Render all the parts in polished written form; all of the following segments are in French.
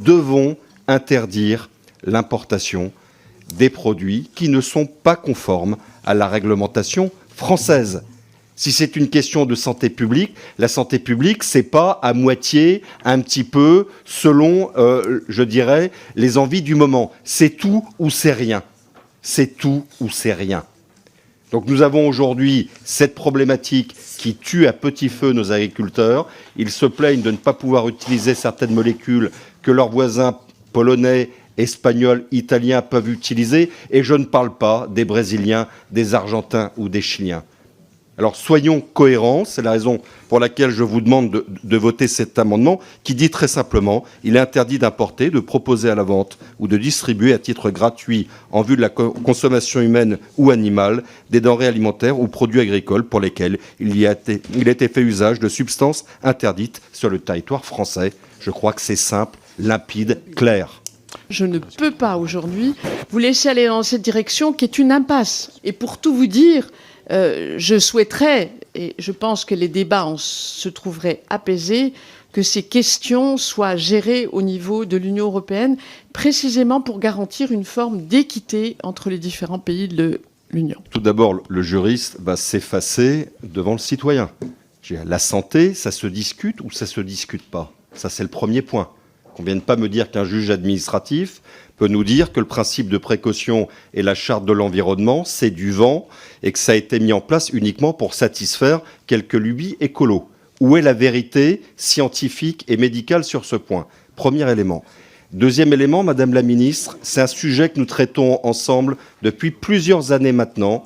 devons interdire l'importation des produits qui ne sont pas conformes à la réglementation française. Si c'est une question de santé publique, la santé publique, c'est pas à moitié, un petit peu, selon, je dirais, les envies du moment. C'est tout ou c'est rien. C'est tout ou c'est rien. Donc nous avons aujourd'hui cette problématique qui tue à petit feu nos agriculteurs. Ils se plaignent de ne pas pouvoir utiliser certaines molécules que leurs voisins polonais, espagnols, italiens peuvent utiliser. Et je ne parle pas des Brésiliens, des Argentins ou des Chiliens. Alors soyons cohérents, c'est la raison pour laquelle je vous demande de voter cet amendement qui dit très simplement il est interdit d'importer, de proposer à la vente ou de distribuer à titre gratuit en vue de la consommation humaine ou animale des denrées alimentaires ou produits agricoles pour lesquels il a été fait usage de substances interdites sur le territoire français. Je crois que c'est simple, limpide, clair. Je ne peux pas aujourd'hui vous laisser aller dans cette direction qui est une impasse. Et pour tout vous dire, je souhaiterais, et je pense que les débats se trouveraient apaisés, que ces questions soient gérées au niveau de l'Union européenne, précisément pour garantir une forme d'équité entre les différents pays de l'Union. Tout d'abord, le juriste va s'effacer devant le citoyen. La santé, ça se discute ou ça se discute pas? Ça, c'est le premier point. Qu'on ne vienne pas me dire qu'un juge administratif peut nous dire que le principe de précaution et la charte de l'environnement, c'est du vent et que ça a été mis en place uniquement pour satisfaire quelques lubies écolos. Où est la vérité scientifique et médicale sur ce point? Premier élément. Deuxième élément, Madame la Ministre, c'est un sujet que nous traitons ensemble depuis plusieurs années maintenant.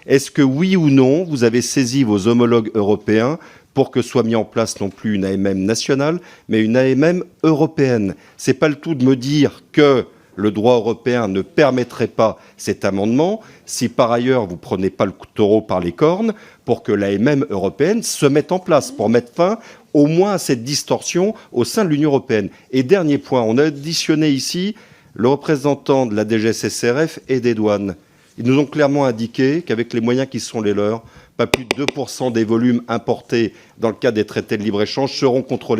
Est-ce que oui ou non, vous avez saisi vos homologues européens pour que soit mis en place non plus une AMM nationale, mais une AMM européenne? C'est pas le tout de me dire que le droit européen ne permettrait pas cet amendement si par ailleurs vous prenez pas le taureau par les cornes pour que l'AMM européenne se mette en place, pour mettre fin au moins à cette distorsion au sein de l'Union européenne. Et dernier point, on a auditionné ici le représentant de la DGCCRF et des douanes. Ils nous ont clairement indiqué qu'avec les moyens qui sont les leurs, pas plus de 2% des volumes importés dans le cadre des traités de libre-échange seront contrôlés.